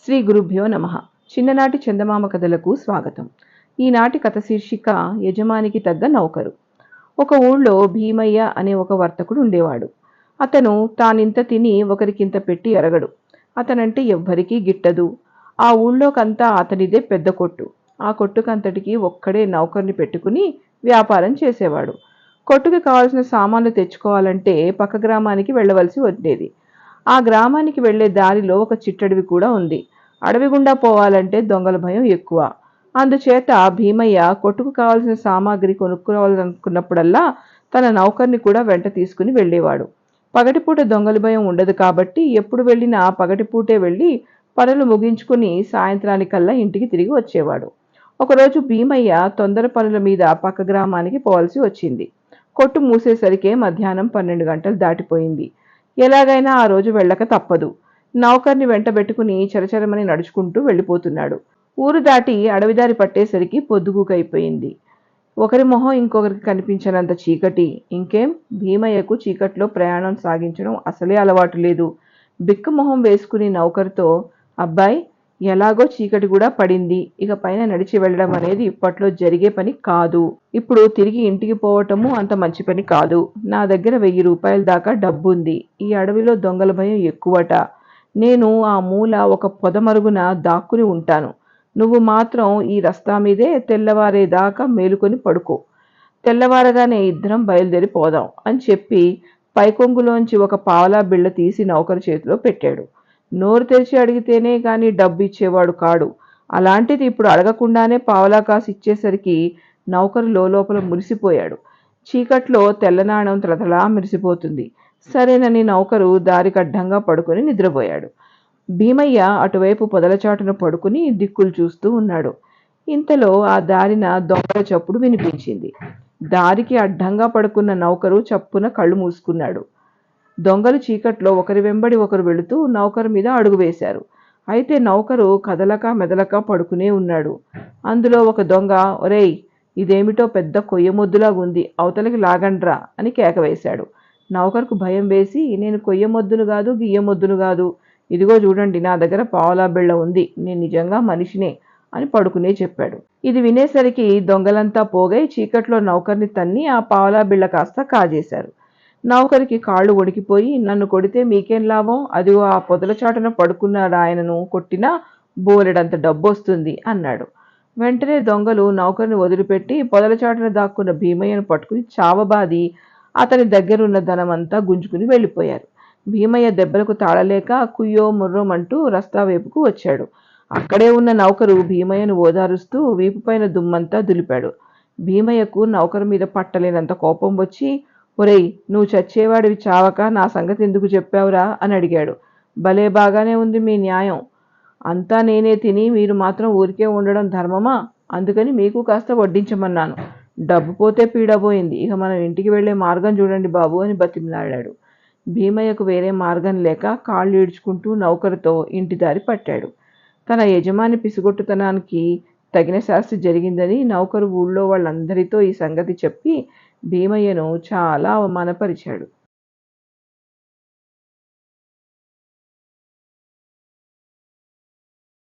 శ్రీ గురుభ్యో నమః. చిన్ననాటి చందమామ కథలకు స్వాగతం. ఈనాటి కథ శీర్షిక యజమానికి తగ్గ నౌకరు. ఒక ఊళ్ళో భీమయ్య అనే ఒక వర్తకుడు ఉండేవాడు. అతను తానింత తిని ఒకరికింత పెట్టి ఎరగడు. అతనంటే ఎవ్వరికీ గిట్టదు. ఆ ఊళ్ళోకంతా అతనిదే పెద్ద కొట్టు. ఆ కొట్టుకంతటికి ఒక్కడే నౌకర్ని పెట్టుకుని వ్యాపారం చేసేవాడు. కొట్టుకి కావాల్సిన సామాన్లు తెచ్చుకోవాలంటే పక్క గ్రామానికి వెళ్ళవలసి ఉండేది. ఆ గ్రామానికి వెళ్లే దారిలో ఒక చిట్టడవి కూడా ఉంది. అడవి గుండా పోవాలంటే దొంగల భయం ఎక్కువ. అందుచేత భీమయ్య కొట్టుకు కావలసిన సామాగ్రి కొనుక్కోవాలనుకున్నప్పుడల్లా తన నౌకర్ని కూడా వెంట తీసుకుని వెళ్ళేవాడు. పగటిపూట దొంగల భయం ఉండదు కాబట్టి ఎప్పుడు వెళ్ళినా పగటిపూటే వెళ్ళి పనులు ముగించుకుని సాయంత్రానికల్లా ఇంటికి తిరిగి వచ్చేవాడు. ఒకరోజు భీమయ్య తొందర పనుల మీద పక్క గ్రామానికి పోవాల్సి వచ్చింది. కొట్టు మూసేసరికే మధ్యాహ్నం 12 గంటలు దాటిపోయింది. ఎలాగైనా ఆ రోజు వెళ్ళక తప్పదు. నౌకర్ని వెంటబెట్టుకుని చరచరమని నడుచుకుంటూ వెళ్ళిపోతున్నాడు. ఊరు దాటి అడవిదారి పట్టేసరికి పొద్దుగూకైపోయింది. ఒకరి మొహం ఇంకొకరికి కనిపించనంత చీకటి. ఇంకేం, భీమయ్యకు చీకట్లో ప్రయాణం సాగించడం అసలే అలవాటు లేదు. బిక్కు మొహం వేసుకుని నౌకరుతో, అబ్బాయి, ఎలాగో చీకటి కూడా పడింది. ఇక పైన నడిచి వెళ్ళడం అనేది ఇప్పట్లో జరిగే పని కాదు. ఇప్పుడు తిరిగి ఇంటికి పోవటము అంత మంచి పని కాదు. నా దగ్గర 1000 రూపాయల దాకా డబ్బుంది. ఈ అడవిలో దొంగల భయం ఎక్కువట. నేను ఆ మూల ఒక పొదమరుగున దాక్కుని ఉంటాను. నువ్వు మాత్రం ఈ రస్తా మీదే తెల్లవారేదాకా మేలుకొని పడుకో. తెల్లవారగానే ఇద్దరం బయలుదేరి పోదాం అని చెప్పి పైకొంగులోంచి ఒక పావలా బిళ్ళ తీసి నౌకరు చేతిలో పెట్టాడు. నోరు తెరిచి అడిగితేనే గాని డబ్బు ఇచ్చేవాడు కాడు. అలాంటిది ఇప్పుడు అడగకుండానే పావలా కాసు ఇచ్చేసరికి నౌకరు లోపల మురిసిపోయాడు. చీకట్లో తెల్లనాణం తలతలా మెరిసిపోతుంది. సరేనని నౌకరు దారికడ్డంగా పడుకుని నిద్రపోయాడు. భీమయ్య అటువైపు పొదలచాటున పడుకుని దిక్కులు చూస్తూ ఉన్నాడు. ఇంతలో ఆ దారిన దొంగల చప్పుడు వినిపించింది. దారికి అడ్డంగా పడుకున్న నౌకరు చప్పున కళ్ళు మూసుకున్నాడు. దొంగలు చీకట్లో ఒకరి వెంబడి ఒకరు వెళుతూ నౌకరు మీద అడుగు వేశారు. అయితే నౌకరు కదలక మెదలక పడుకునే ఉన్నాడు. అందులో ఒక దొంగ, ఒరేయ్, ఇదేమిటో పెద్ద కొయ్యమొద్దులాగుంది, అవతలికి లాగండ్రా అని కేకవేశాడు. నౌకరుకు భయం వేసి, నేను కొయ్యమొద్దును కాదు, గియ్యమొద్దును కాదు, ఇదిగో చూడండి, నా దగ్గర పావలా బిళ్ళ ఉంది, నేను నిజంగా మనిషినే అని పడుకునే చెప్పాడు. ఇది వినేసరికి దొంగలంతా పోగై చీకట్లో నౌకర్ని తన్ని ఆ పావలా బిళ్ళ కాస్త కాజేశారు. నౌకరికి కాళ్ళు వణికిపోయి, నన్ను కొడితే మీకేం లాభం, అదిగో ఆ పొదల చాటున పడుకున్న ఆయనను కొట్టినా బోలెడంత డబ్బొస్తుంది అన్నాడు. వెంటనే దొంగలు నౌకర్ని వదిలిపెట్టి పొదల చాటున దాక్కున్న భీమయ్యను పట్టుకుని చావబాది అతని దగ్గరున్న ధనమంతా గుంజుకుని వెళ్ళిపోయారు. భీమయ్య దెబ్బలకు తాళలేక కుయ్యో ముర్రోమంటూ రస్తా వైపుకు వచ్చాడు. అక్కడే ఉన్న నౌకరు భీమయ్యను ఓదారుస్తూ వీపుపైన దుమ్మంతా దులిపాడు. భీమయ్యకు నౌకరు మీద పట్టలేనంత కోపం వచ్చి, ఒరేయ్, నువ్వు చచ్చేవాడివి చావక నా సంగతి ఎందుకు చెప్పావురా అని అడిగాడు. భలే బాగానే ఉంది మీ న్యాయం. అంతా నేనే తిని మీరు మాత్రం ఊరికే ఉండడం ధర్మమా? అందుకని మీకు కాస్త వడ్డించమన్నాను. డబ్బు పోతే పీడబోయింది. ఇక మనం ఇంటికి వెళ్లే మార్గం చూడండి బాబు అని బతిమలాడాడు. భీమయ్యకు వేరే మార్గం లేక కాళ్ళు ఈడ్చుకుంటూ నౌకరుతో ఇంటి దారి పట్టాడు. తన యజమాని పిసిగొట్టుతనానికి తగిన శాస్తి జరిగిందని నౌకరు ఊళ్ళో వాళ్ళందరితో ఈ సంగతి చెప్పి భీమయ్యను చాలా అవమానపరిచాడు.